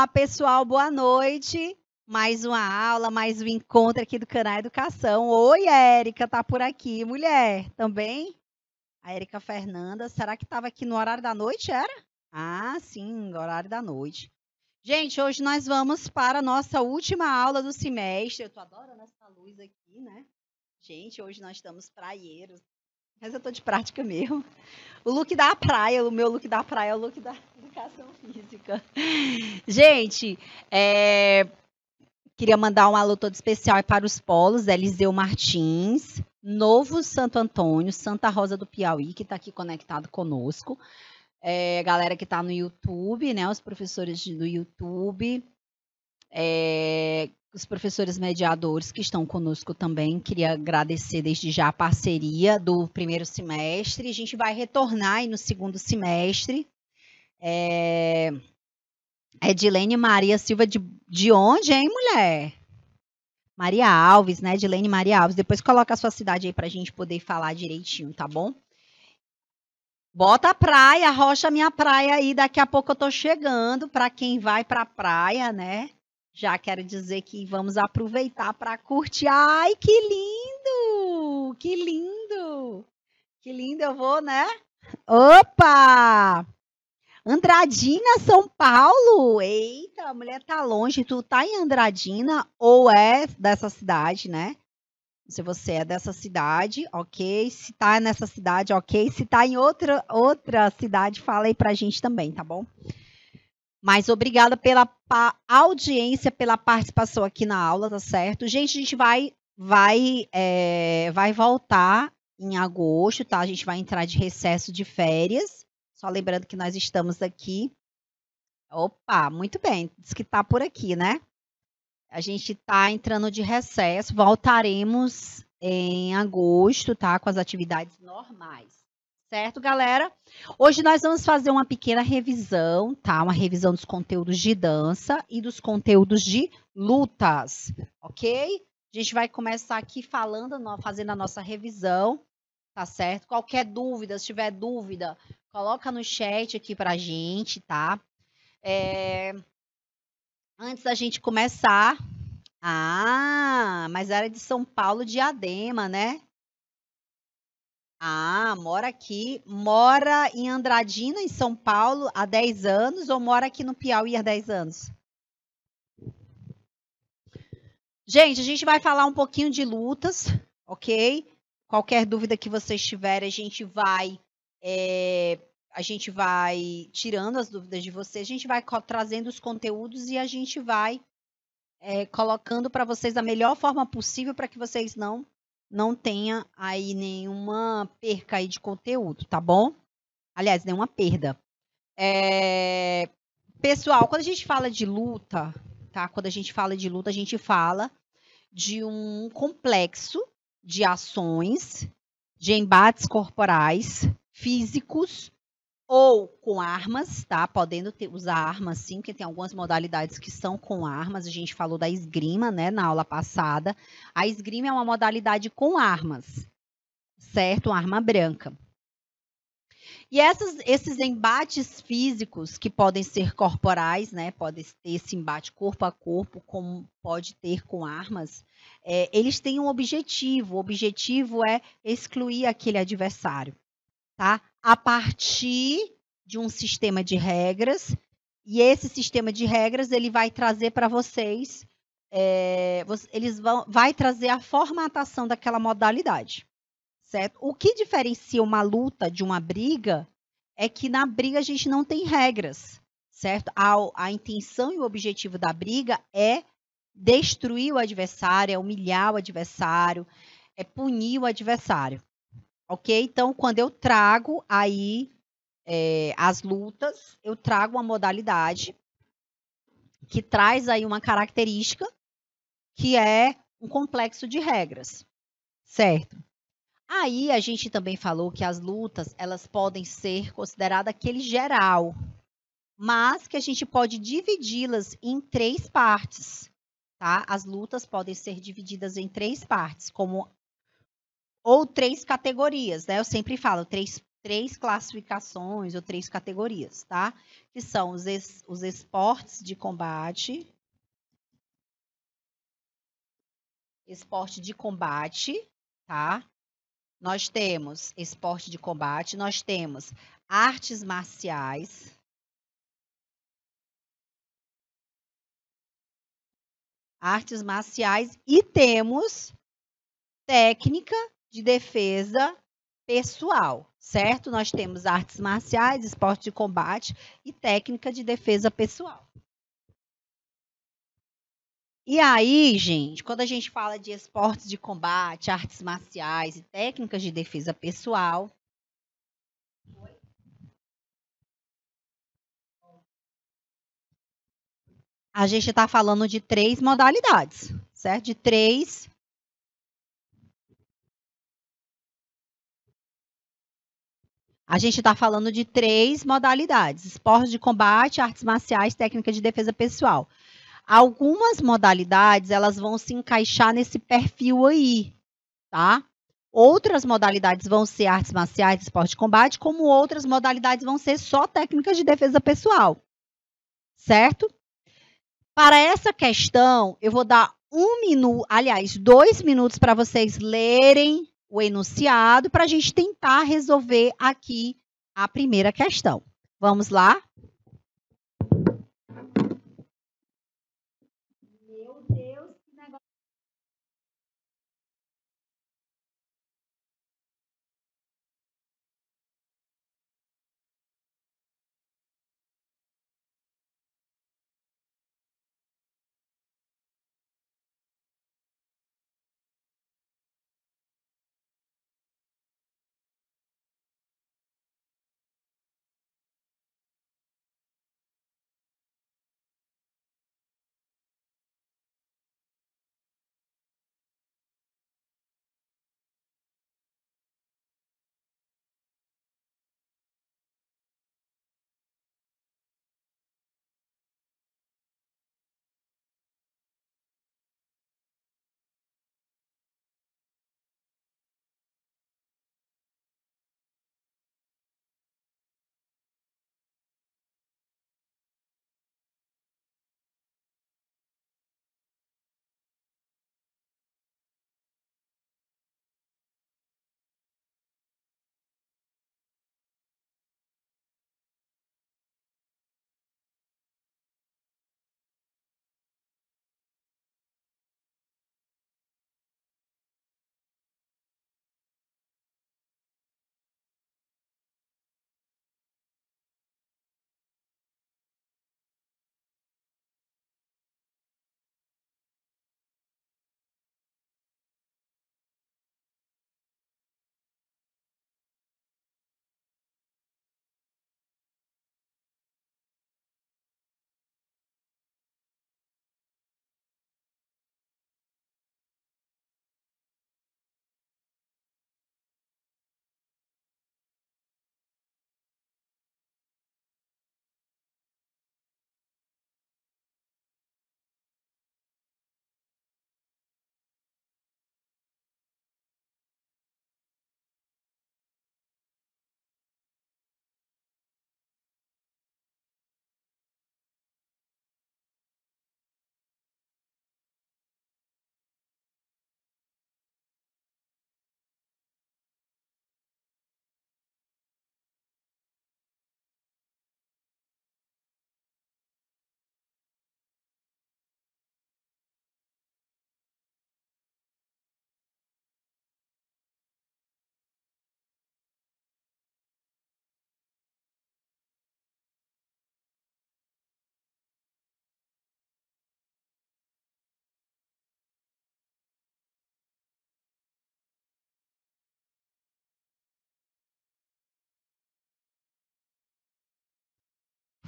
Olá, pessoal, boa noite. Mais uma aula, mais um encontro aqui do canal Educação. Oi, Érica, tá por aqui, mulher, também? A Érica Fernanda, será que estava aqui no horário da noite, era? Ah, sim, no horário da noite. Gente, hoje nós vamos para a nossa última aula do semestre. Eu tô adorando essa luz aqui, né? Gente, hoje nós estamos praieiros, mas eu tô de prática mesmo. O look da praia, o meu look da praia é o look da educação física. Gente, queria mandar um alô todo especial para os polos, Eliseu Martins, Novo Santo Antônio, Santa Rosa do Piauí, que está aqui conectado conosco. Galera que está no YouTube, né? Os professores do YouTube, os professores mediadores que estão conosco também. Queria agradecer desde já a parceria do primeiro semestre. A gente vai retornar aí no segundo semestre. Edilene Maria Silva de onde, hein, mulher? Maria Alves, né? Edilene Maria Alves. Depois coloca a sua cidade aí pra gente poder falar direitinho, tá bom? Bota a praia, rocha minha praia aí. Daqui a pouco eu tô chegando. Para quem vai pra praia, né? Já quero dizer que vamos aproveitar para curtir. Ai, que lindo! Que lindo! Que lindo, eu vou, né? Opa! Andradina, São Paulo? Eita, a mulher tá longe. Tu tá em Andradina ou é dessa cidade, né? Se você é dessa cidade, ok. Se tá nessa cidade, ok. Se tá em outra cidade, fala aí pra gente também, tá bom? Mas obrigada pela audiência, pela participação aqui na aula, tá certo? Gente, a gente vai voltar em agosto, tá? A gente vai entrar de recesso de férias. Só lembrando que nós estamos aqui. Opa, muito bem. Diz que tá por aqui, né? A gente tá entrando de recesso. Voltaremos em agosto, tá? Com as atividades normais. Certo, galera? Hoje nós vamos fazer uma pequena revisão, tá? Uma revisão dos conteúdos de dança e dos conteúdos de lutas, ok? A gente vai começar aqui fazendo a nossa revisão, tá certo? Qualquer dúvida, se tiver dúvida, coloca no chat aqui pra gente, tá? Antes da gente começar... Ah, mas era de São Paulo, Diadema, né? Ah, mora em Andradina, em São Paulo, há 10 anos, ou mora aqui no Piauí há 10 anos? Gente, a gente vai falar um pouquinho de lutas, ok? Qualquer dúvida que vocês tiverem, a gente vai tirando as dúvidas de vocês, a gente vai trazendo os conteúdos e a gente vai colocando para vocês da melhor forma possível para que vocês não tenha aí nenhuma perca aí de conteúdo, tá bom? Aliás, nenhuma perda. Pessoal, quando a gente fala de luta, tá? Quando a gente fala de luta, a gente fala de um complexo de ações, de embates corporais, físicos ou com armas, tá? Podendo usar armas sim, porque tem algumas modalidades que são com armas. A gente falou da esgrima, né, na aula passada. A esgrima é uma modalidade com armas, certo? Uma arma branca. E esses embates físicos, que podem ser corporais, né? Pode ter esse embate corpo a corpo, como pode ter com armas, eles têm um objetivo. O objetivo é excluir aquele adversário, tá? A partir de um sistema de regras, e esse sistema de regras ele vai trazer para vocês, vai trazer a formatação daquela modalidade. Certo? O que diferencia uma luta de uma briga é que na briga a gente não tem regras, certo? A intenção e o objetivo da briga é destruir o adversário, é humilhar o adversário, é punir o adversário, ok? Então, quando eu trago aí as lutas, eu trago uma modalidade que traz aí uma característica que é um complexo de regras, certo? Aí a gente também falou que as lutas, elas podem ser consideradas aquele geral, mas que a gente pode dividi-las em 3 partes, tá? As lutas podem ser divididas em 3 partes, ou 3 categorias, né? Eu sempre falo 3 3 classificações ou 3 categorias, tá? Que são os esportes de combate. Esporte de combate, tá? Nós temos esporte de combate, nós temos artes marciais. Artes marciais e temos técnica de defesa pessoal, certo? Nós temos artes marciais, esporte de combate e técnica de defesa pessoal. E aí, gente, quando a gente fala de esportes de combate, artes marciais e técnicas de defesa pessoal, a gente está falando de 3 modalidades, certo? De 3. A gente está falando de 3 modalidades: esporte de combate, artes marciais, técnica de defesa pessoal. Algumas modalidades, elas vão se encaixar nesse perfil aí, tá? Outras modalidades vão ser artes marciais, esporte de combate, como outras modalidades vão ser só técnicas de defesa pessoal, certo? Para essa questão, eu vou dar 1 minuto, aliás, 2 minutos para vocês lerem o enunciado para a gente tentar resolver aqui a primeira questão. Vamos lá? Meu Deus, que negócio.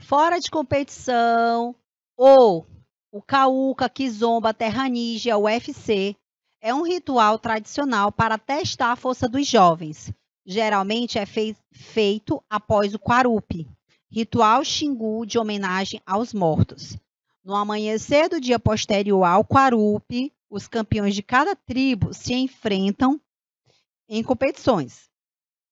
Fora de competição, ou o Cauca, Kizomba, Terra Ninja, UFC, é um ritual tradicional para testar a força dos jovens. Geralmente é feito após o Quarupi, ritual Xingu de homenagem aos mortos. No amanhecer do dia posterior ao Quarupi, os campeões de cada tribo se enfrentam em competições.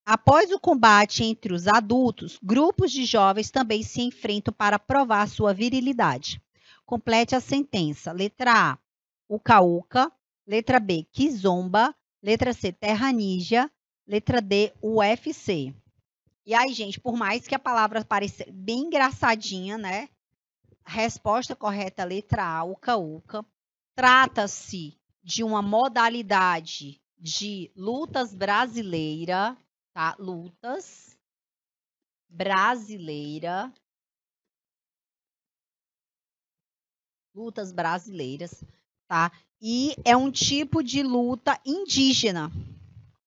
Após o combate entre os adultos, grupos de jovens também se enfrentam para provar sua virilidade. Complete a sentença. Letra A, Uca-Uca. Letra B, Kizomba. Letra C, Terra Nígia. Letra D, UFC. E aí, gente, por mais que a palavra pareça bem engraçadinha, né? A resposta correta, letra A, Uca-Uca. Trata-se de uma modalidade de lutas brasileira, tá? Lutas brasileiras, tá? E é um tipo de luta indígena,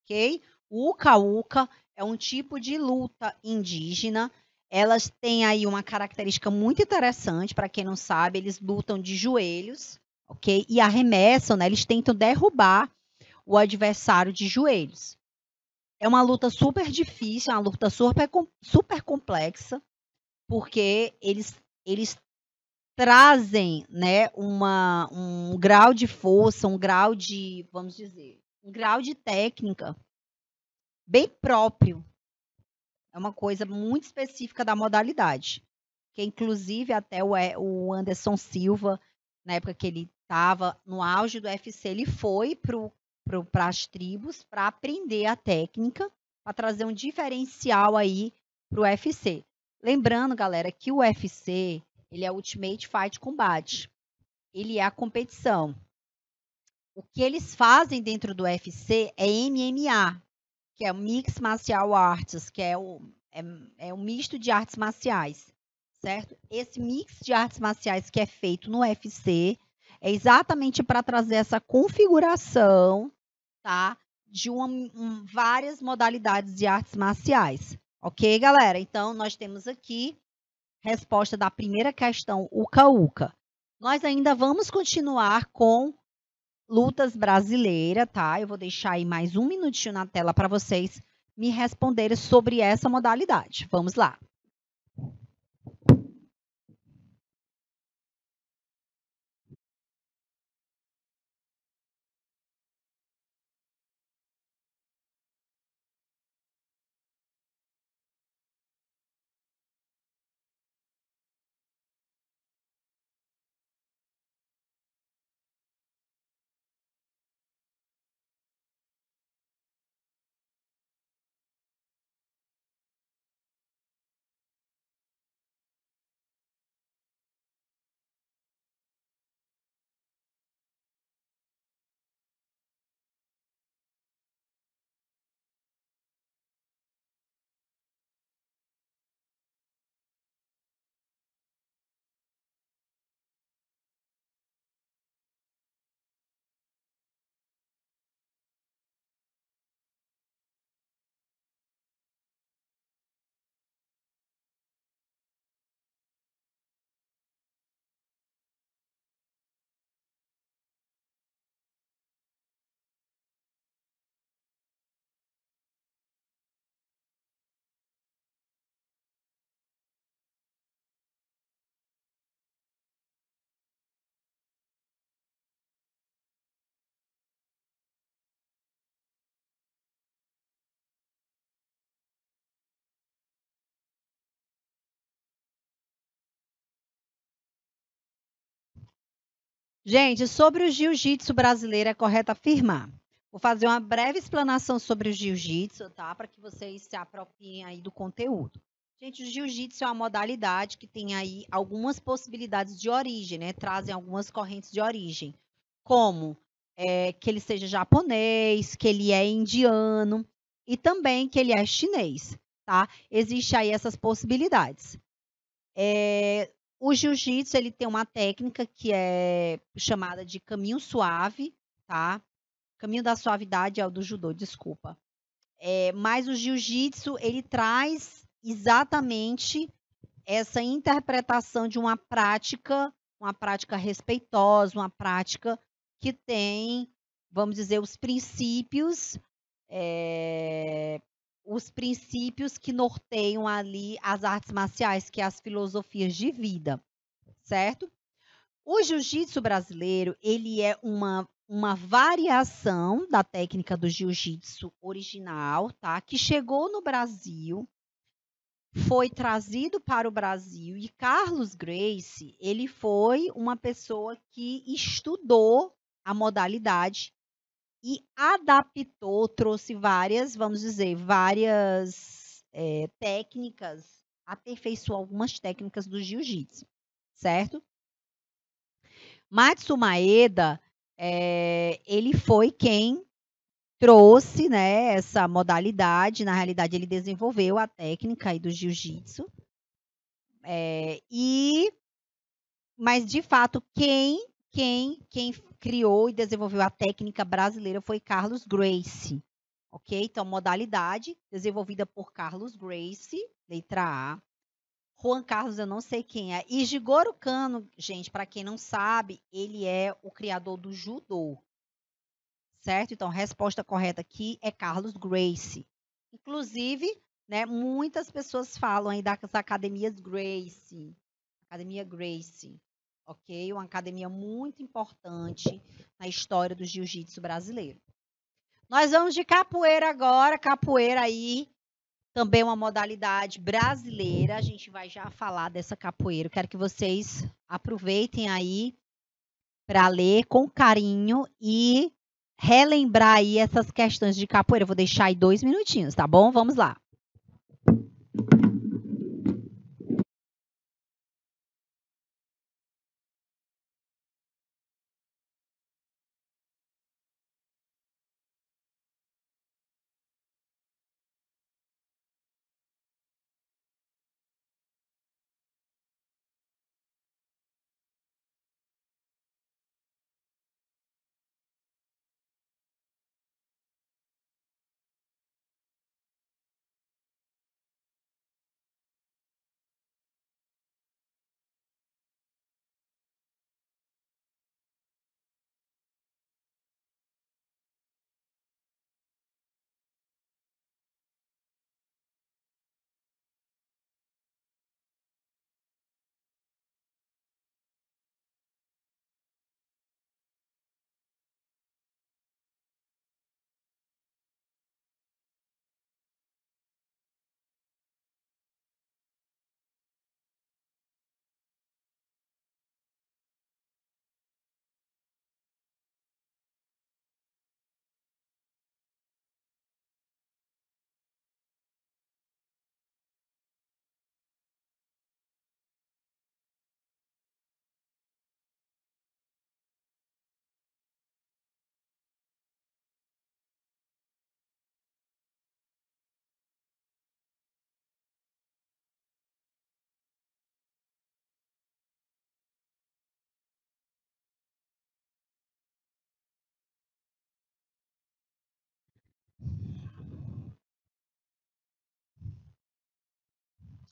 ok? O Uca-Uca é um tipo de luta indígena. Elas têm aí uma característica muito interessante, para quem não sabe, eles lutam de joelhos, ok? E arremessam, né? Eles tentam derrubar o adversário de joelhos. É uma luta super difícil, é uma luta super complexa, porque eles trazem, né, um grau de força, um grau de, vamos dizer, um grau de técnica bem próprio. É uma coisa muito específica da modalidade, que inclusive até o Anderson Silva, na época que ele estava no auge do UFC, ele foi para as tribos para aprender a técnica, para trazer um diferencial aí para o UFC. Lembrando, galera, que o UFC, ele é Ultimate Fight Combat. Ele é a competição. O que eles fazem dentro do UFC é MMA, que é o Mixed Martial Arts, que é um misto de artes marciais, certo? Esse mix de artes marciais que é feito no UFC é exatamente para trazer essa configuração, tá? De várias modalidades de artes marciais. Ok, galera? Então, nós temos aqui resposta da primeira questão, Uca-Uca. Nós ainda vamos continuar com lutas brasileiras, tá? Eu vou deixar aí mais um minutinho na tela para vocês me responderem sobre essa modalidade. Vamos lá. Gente, sobre o jiu-jitsu brasileiro, é correto afirmar. Vou fazer uma breve explanação sobre o jiu-jitsu, tá? Para que vocês se apropriem aí do conteúdo. Gente, o jiu-jitsu é uma modalidade que tem aí algumas possibilidades de origem, né? Trazem algumas correntes de origem, como que ele seja japonês, que ele é indiano e também que ele é chinês, tá? Existem aí essas possibilidades. O jiu-jitsu, ele tem uma técnica que é chamada de caminho suave, tá? Caminho da suavidade é o do judô, desculpa. Mas o jiu-jitsu, ele traz exatamente essa interpretação de uma prática respeitosa, uma prática que tem, vamos dizer, os princípios que norteiam ali as artes marciais, que é as filosofias de vida, certo? O jiu-jitsu brasileiro, ele é uma uma variação da técnica do jiu-jitsu original, tá? Que chegou no Brasil, foi trazido para o Brasil, e Carlos Gracie, ele foi uma pessoa que estudou a modalidade e adaptou, trouxe várias, vamos dizer, várias técnicas, aperfeiçoou algumas técnicas do jiu-jitsu, certo? Matsu Maeda, ele foi quem trouxe, né, essa modalidade. Na realidade, ele desenvolveu a técnica aí do jiu-jitsu. Mas, de fato, quem criou e desenvolveu a técnica brasileira foi Carlos Gracie. Ok? Então, modalidade desenvolvida por Carlos Gracie, letra A. Juan Carlos, eu não sei quem é. E Jigoro Kano, gente, para quem não sabe, ele é o criador do judô. Certo? Então, a resposta correta aqui é Carlos Gracie. Inclusive, né, muitas pessoas falam aí das academias Gracie. Academia Gracie. Ok? Uma academia muito importante na história do jiu-jitsu brasileiro. Nós vamos de capoeira agora. Capoeira aí, também uma modalidade brasileira. A gente vai já falar dessa capoeira. Eu quero que vocês aproveitem aí para ler com carinho e relembrar aí essas questões de capoeira. Eu vou deixar aí 2 minutinhos, tá bom? Vamos lá.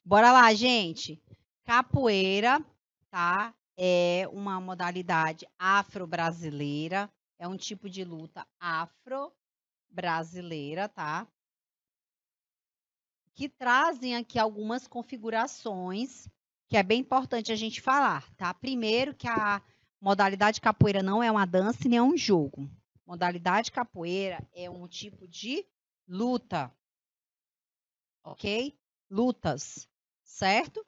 Bora lá, gente. Capoeira, tá? É uma modalidade afro-brasileira. É um tipo de luta afro-brasileira, tá? Que trazem aqui algumas configurações que é bem importante a gente falar, tá? Primeiro, que a modalidade capoeira não é uma dança nem é um jogo. Modalidade capoeira é um tipo de luta, ok? Lutas, certo?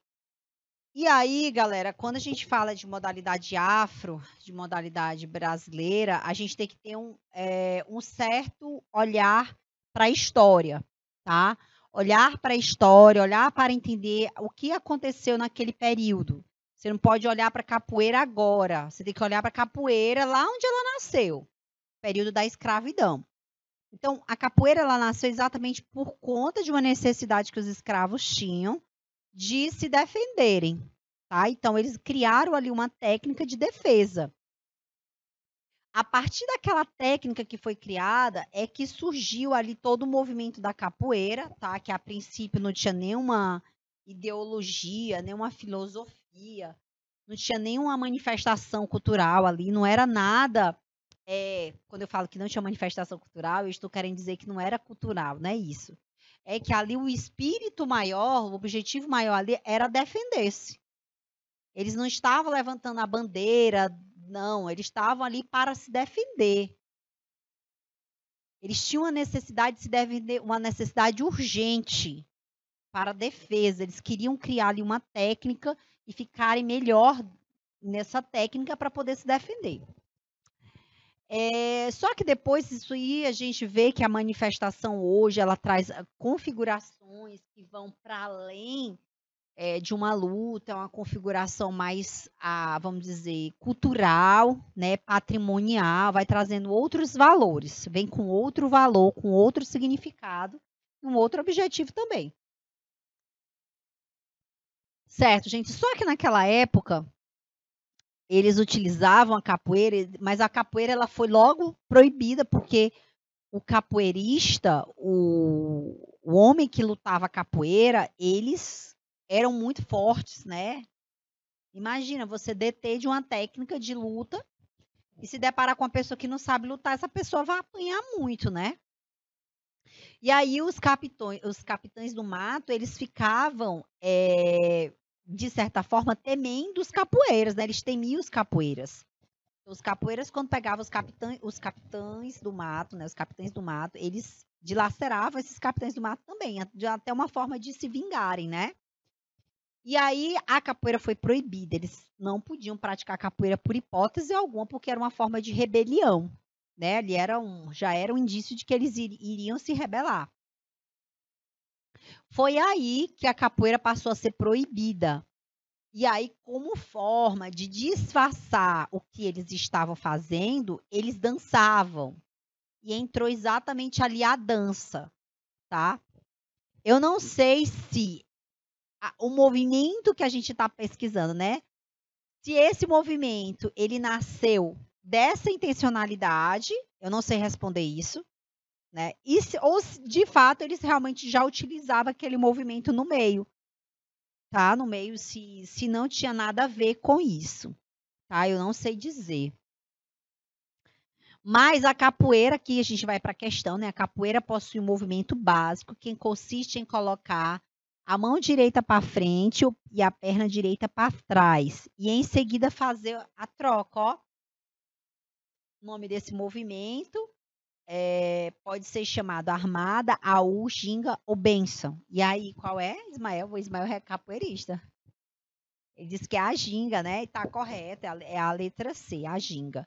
E aí, galera, quando a gente fala de modalidade afro, de modalidade brasileira, a gente tem que ter um certo olhar para a história, tá? Olhar para a história, olhar para entender o que aconteceu naquele período. Você não pode olhar para a capoeira agora, você tem que olhar para a capoeira lá onde ela nasceu, período da escravidão. Então, a capoeira ela nasceu exatamente por conta de uma necessidade que os escravos tinham de se defenderem, tá? Então, eles criaram ali uma técnica de defesa. A partir daquela técnica que foi criada, é que surgiu ali todo o movimento da capoeira, tá? Que a princípio não tinha nenhuma ideologia, nenhuma filosofia, não tinha nenhuma manifestação cultural ali, não era nada. Quando eu falo que não tinha manifestação cultural, eu estou querendo dizer que não era cultural, não é isso. É que ali o espírito maior, o objetivo maior ali era defender-se. Eles não estavam levantando a bandeira Não, eles estavam ali para se defender. Eles tinham uma necessidade de se defender, uma necessidade urgente para a defesa. Eles queriam criar ali uma técnica e ficarem melhor nessa técnica para poder se defender. Só que depois disso aí a gente vê que a manifestação hoje ela traz configurações que vão para além de uma luta, é uma configuração mais, vamos dizer, cultural, né, patrimonial, vai trazendo outros valores, vem com outro valor, com outro significado, um outro objetivo também. Certo, gente? Só que naquela época eles utilizavam a capoeira, mas a capoeira ela foi logo proibida porque o capoeirista, o homem que lutava capoeira, eles eram muito fortes, né? Imagina você deter de uma técnica de luta e se deparar com uma pessoa que não sabe lutar, essa pessoa vai apanhar muito, né? E aí os capitães do mato, eles ficavam, de certa forma, temendo os capoeiras, né? Eles temiam os capoeiras. Os capoeiras, quando pegavam os capitães do mato, né? Os capitães do mato, eles dilaceravam esses capitães do mato também, até uma forma de se vingarem, né? E aí a capoeira foi proibida. Eles não podiam praticar capoeira por hipótese alguma, porque era uma forma de rebelião, né? Ali já era um indício de que eles iriam se rebelar. Foi aí que a capoeira passou a ser proibida. E aí, como forma de disfarçar o que eles estavam fazendo, eles dançavam. E entrou exatamente ali a dança, tá? Eu não sei se o movimento que a gente está pesquisando, né? Se esse movimento ele nasceu dessa intencionalidade, eu não sei responder isso, né? Ou se, de fato eles realmente já utilizavam aquele movimento no meio, tá? No meio, se não tinha nada a ver com isso, tá? Eu não sei dizer. Mas a capoeira, aqui a gente vai para a questão, né? A capoeira possui um movimento básico que consiste em colocar a mão direita para frente e a perna direita para trás. E em seguida fazer a troca, ó. O nome desse movimento pode ser chamado armada, aú, ginga ou benção. E aí, qual é, Ismael? O Ismael é capoeirista. Ele disse que é a ginga, né? E tá correto, é a letra C, a ginga.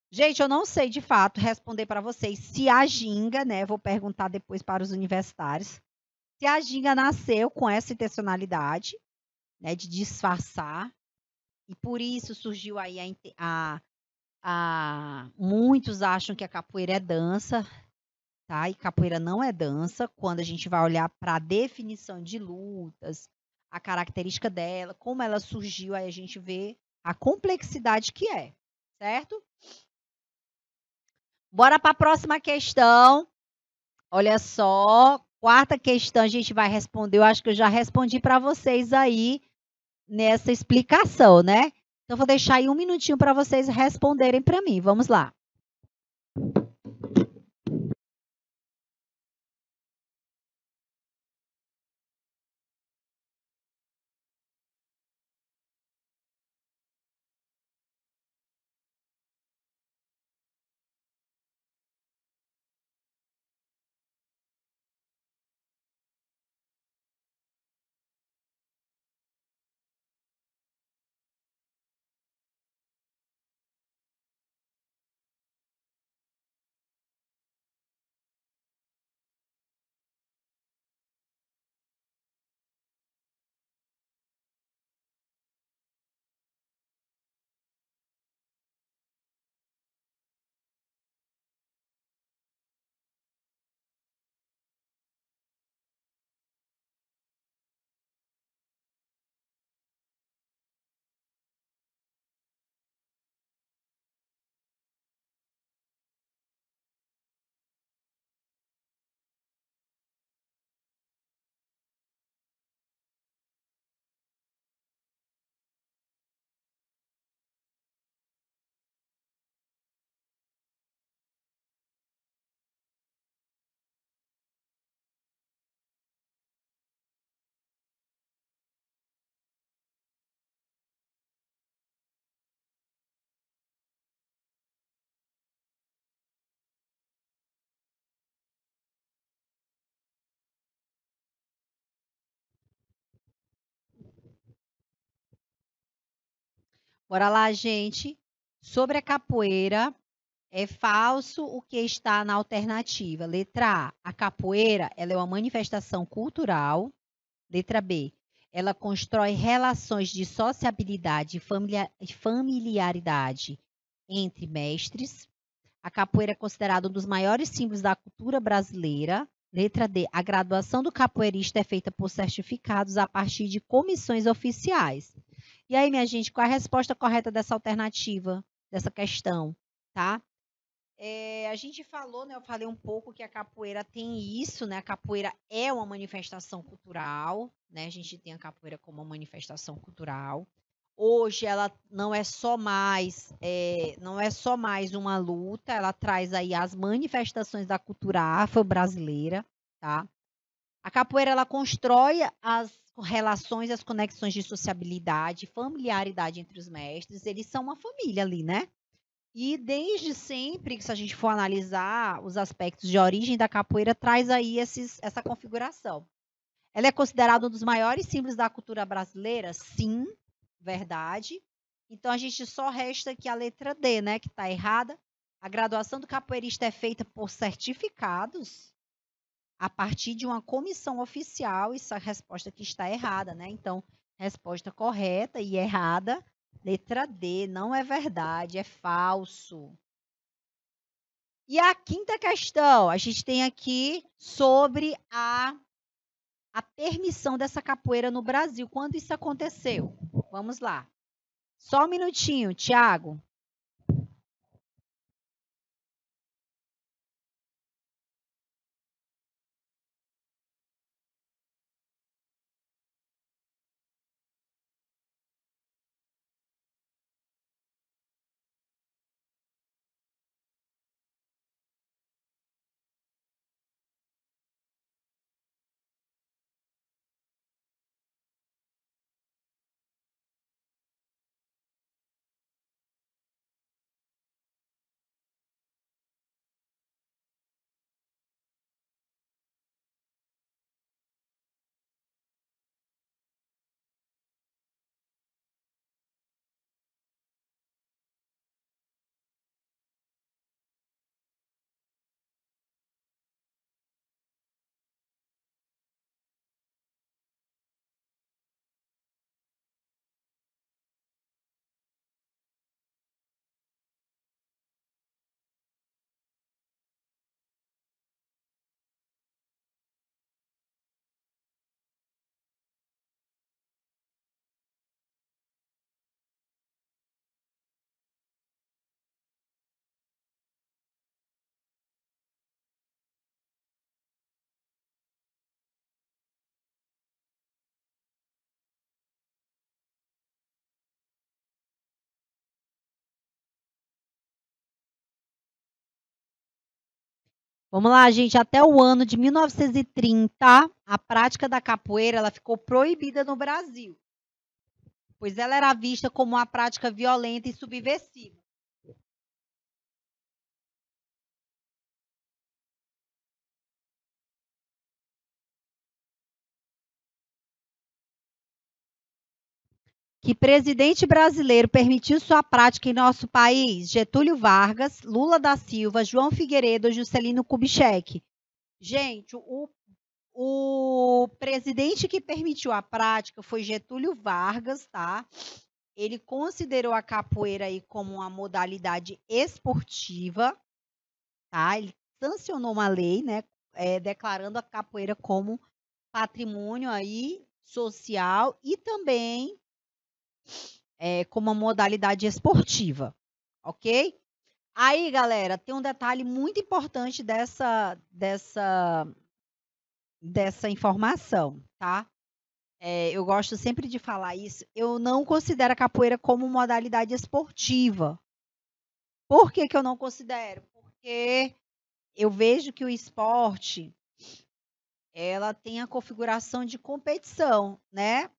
Gente, eu não sei de fato responder para vocês se a ginga, né? Vou perguntar depois para os universitários. Se a ginga nasceu com essa intencionalidade, né, de disfarçar, e por isso surgiu aí muitos acham que a capoeira é dança, tá? E capoeira não é dança. Quando a gente vai olhar para a definição de lutas, a característica dela, como ela surgiu, aí a gente vê a complexidade que é, certo? Bora para a próxima questão. Olha só, quarta questão a gente vai responder. Eu acho que eu já respondi para vocês aí nessa explicação, né? Então, vou deixar aí um minutinho para vocês responderem para mim. Vamos lá. Bora lá, gente. Sobre a capoeira, é falso o que está na alternativa. Letra A capoeira, ela é uma manifestação cultural. Letra B, ela constrói relações de sociabilidade e familiaridade entre mestres. A capoeira é considerada um dos maiores símbolos da cultura brasileira. Letra D, a graduação do capoeirista é feita por certificados a partir de comissões oficiais. E aí, minha gente, qual é a resposta correta dessa alternativa, dessa questão, tá? A gente falou, né? Eu falei um pouco que a capoeira tem isso, né? A capoeira é uma manifestação cultural, né? A gente tem a capoeira como uma manifestação cultural. Hoje ela não é só mais uma luta, ela traz aí as manifestações da cultura afro-brasileira, tá? A capoeira ela constrói as relações, as conexões de sociabilidade, familiaridade entre os mestres. Eles são uma família ali, né? E desde sempre, se a gente for analisar os aspectos de origem da capoeira, traz aí essa configuração. Ela é considerada um dos maiores símbolos da cultura brasileira? Sim, verdade. Então a gente só resta aqui a letra D, né, que está errada. A graduação do capoeirista é feita por certificados a partir de uma comissão oficial. Isso é a resposta que está errada, né? Então, resposta correta e errada. Letra D, não é verdade, é falso. E a quinta questão, a gente tem aqui sobre a permissão dessa capoeira no Brasil. Quando isso aconteceu? Vamos lá. Só um minutinho, Tiago. Vamos lá, gente. Até o ano de 1930, a prática da capoeira ela ficou proibida no Brasil, pois ela era vista como uma prática violenta e subversiva. Que presidente brasileiro permitiu sua prática em nosso país? Getúlio Vargas, Lula da Silva, João Figueiredo ou Juscelino Kubitschek? Gente, o presidente que permitiu a prática foi Getúlio Vargas, tá? Ele considerou a capoeira aí como uma modalidade esportiva, tá? Ele sancionou uma lei, né, declarando a capoeira como patrimônio aí social e também como uma modalidade esportiva, ok? Aí, galera, tem um detalhe muito importante dessa informação, tá? Eu gosto sempre de falar isso. Eu não considero a capoeira como modalidade esportiva. Por que que eu não considero? Porque eu vejo que o esporte, ela tem a configuração de competição, né?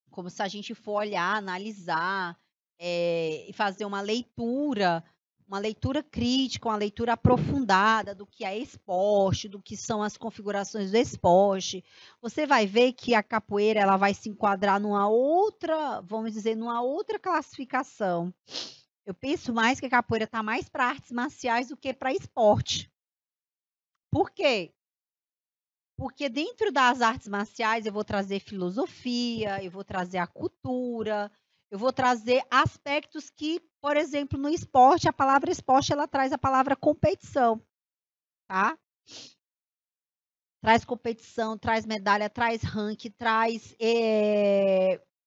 Como se a gente for olhar, analisar, e fazer uma leitura uma leitura crítica, uma leitura aprofundada do que é esporte, do que são as configurações do esporte, você vai ver que a capoeira ela vai se enquadrar numa outra, vamos dizer, numa outra classificação. Eu penso mais que a capoeira está mais para artes marciais do que para esporte. Por quê? Porque dentro das artes marciais eu vou trazer filosofia, eu vou trazer a cultura, eu vou trazer aspectos que, por exemplo, no esporte, a palavra esporte ela traz a palavra competição, tá? Traz competição, traz medalha, traz ranking, traz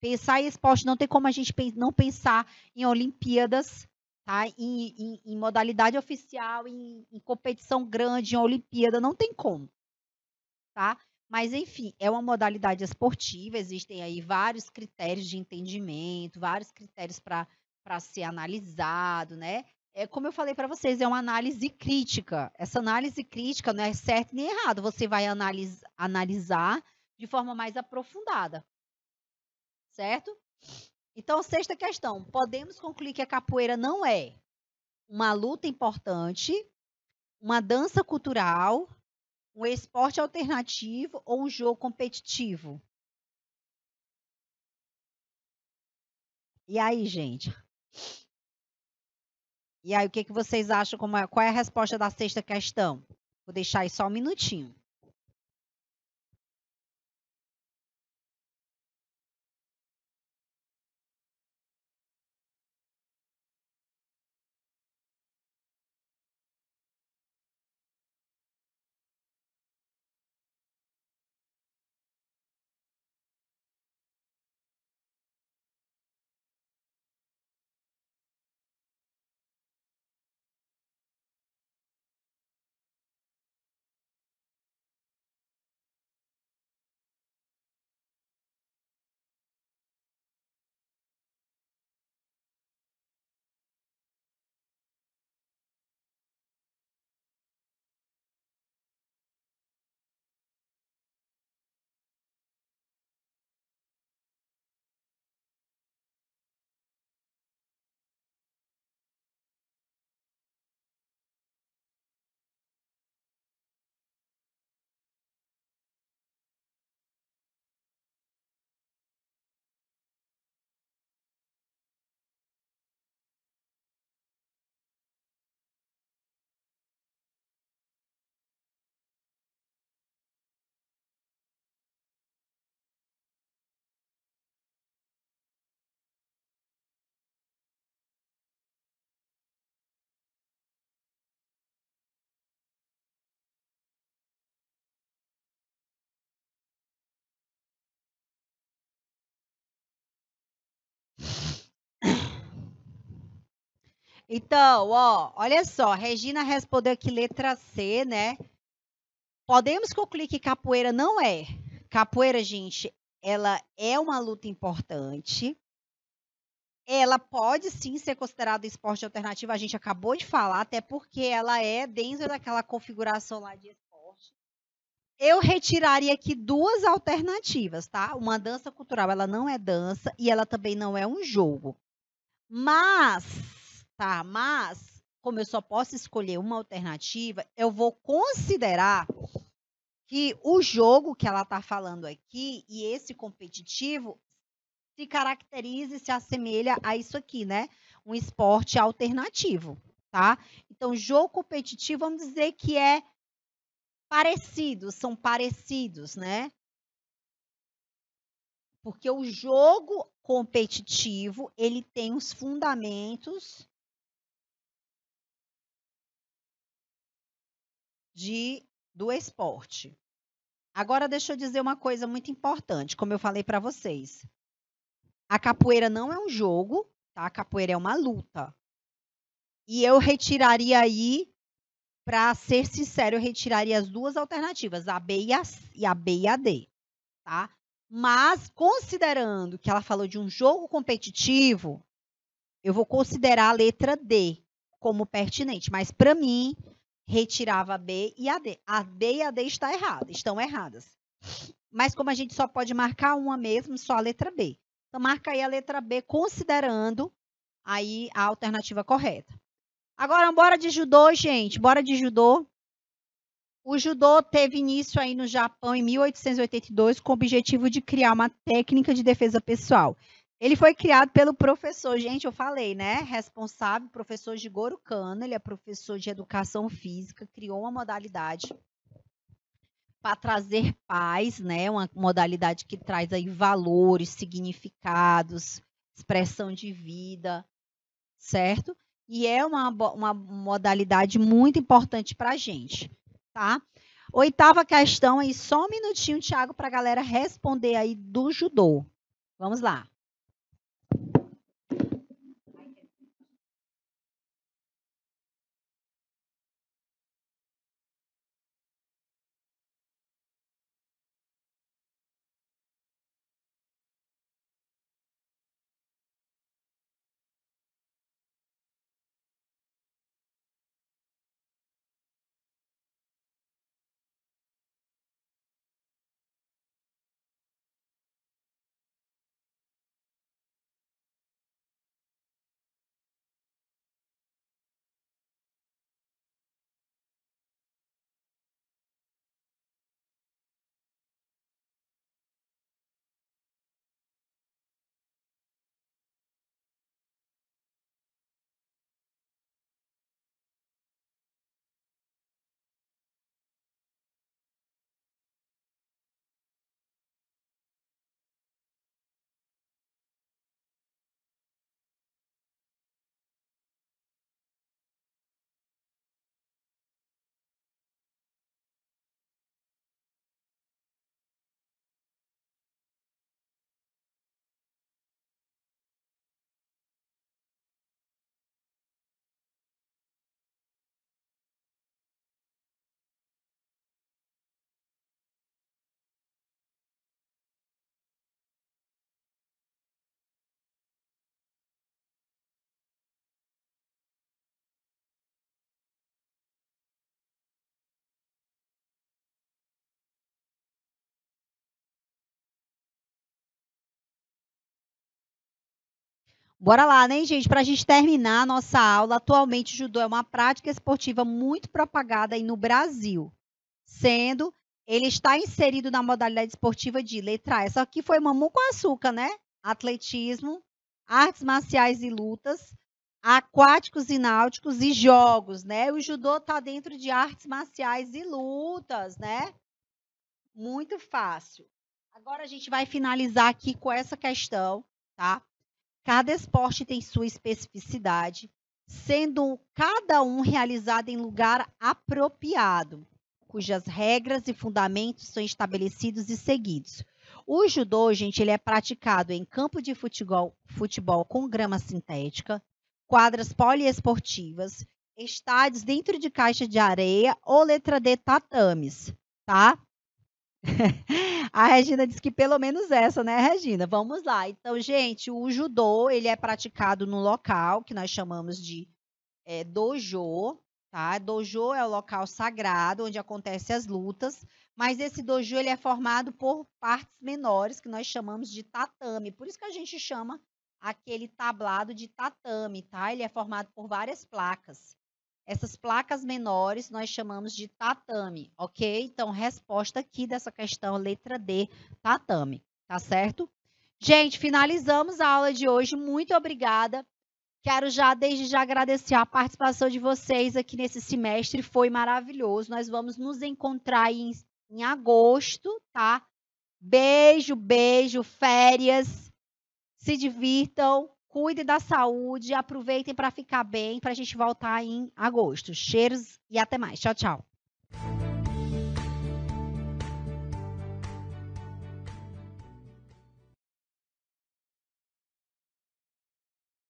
pensar em esporte não tem como a gente não pensar em Olimpíadas, tá? Em modalidade oficial, em competição grande, em Olimpíada, não tem como. Tá? Mas, enfim, é uma modalidade esportiva, existem aí vários critérios de entendimento, vários critérios para ser analisado, né? Como eu falei para vocês, é uma análise crítica. Essa análise crítica não é certo nem errado, você vai analisar de forma mais aprofundada, certo? Então, sexta questão, podemos concluir que a capoeira não é uma luta importante, uma dança cultural, um esporte alternativo ou um jogo competitivo? E aí, gente? E aí, o que vocês acham? Qual é a resposta da sexta questão? Vou deixar aí só um minutinho. Então, ó, olha só, Regina respondeu aqui letra C, né? Podemos concluir que capoeira não é. Capoeira, gente, ela é uma luta importante. Ela pode sim ser considerada esporte alternativo, a gente acabou de falar, até porque ela é dentro daquela configuração lá de esporte. Eu retiraria aqui duas alternativas, tá? Uma dança cultural, ela não é dança e ela também não é um jogo. Mas, tá? Mas, como eu só posso escolher uma alternativa, eu vou considerar que o jogo que ela está falando aqui e esse competitivo se caracteriza e se assemelha a isso aqui, né? Um esporte alternativo, tá? Então, jogo competitivo, vamos dizer que é parecidos, são parecidos, né? Porque o jogo competitivo, ele tem os fundamentos do esporte. Agora, deixa eu dizer uma coisa muito importante, como eu falei para vocês. A capoeira não é um jogo, tá? A capoeira é uma luta. E eu retiraria aí, para ser sincero, eu retiraria as duas alternativas, a B e a D, tá? Mas, considerando que ela falou de um jogo competitivo, eu vou considerar a letra D como pertinente. Mas, para mim, retirava a B e a D. A B e a D estão erradas. Mas, como a gente só pode marcar uma mesmo, só a letra B. Então, marca aí a letra B, considerando aí a alternativa correta. Agora, bora de judô, gente. Bora de judô. O judô teve início aí no Japão em 1882 com o objetivo de criar uma técnica de defesa pessoal. Ele foi criado pelo professor, gente, eu falei, né? Responsável, professor Jigoro Kano, ele é professor de educação física, criou uma modalidade para trazer paz, né? Uma modalidade que traz aí valores, significados, expressão de vida, certo? E é uma modalidade muito importante para a gente, tá? Oitava questão aí, só um minutinho, Thiago, para a galera responder aí do judô. Vamos lá. Bora lá, né, gente? Para a gente terminar a nossa aula, atualmente o judô é uma prática esportiva muito propagada aí no Brasil, sendo ele está inserido na modalidade esportiva de letra A. Essa aqui foi mamão com açúcar, né? Atletismo, artes marciais e lutas, aquáticos e náuticos e jogos, né? O judô está dentro de artes marciais e lutas, né? Muito fácil. Agora a gente vai finalizar aqui com essa questão, tá? Cada esporte tem sua especificidade, sendo cada um realizado em lugar apropriado, cujas regras e fundamentos são estabelecidos e seguidos. O judô, gente, ele é praticado em campo de futebol com grama sintética, quadras poliesportivas, estádios dentro de caixa de areia ou letra D, tatames, tá? A Regina disse que pelo menos essa, né, Regina? Vamos lá. Então, gente, o judô, ele é praticado no local que nós chamamos de dojo, tá? Dojo é o local sagrado onde acontecem as lutas, mas esse dojo ele é formado por partes menores que nós chamamos de tatame. Por isso que a gente chama aquele tablado de tatame, tá? Ele é formado por várias placas. Essas placas menores nós chamamos de tatame, ok? Então, resposta aqui dessa questão, letra D, tatame, tá certo? Gente, finalizamos a aula de hoje. Muito obrigada. Quero já, desde já, agradecer a participação de vocês aqui nesse semestre. Foi maravilhoso. Nós vamos nos encontrar em agosto, tá? Beijo, beijo, férias. Se divirtam. Cuide da saúde, aproveitem para ficar bem, para a gente voltar em agosto. Cheiros e até mais. Tchau, tchau.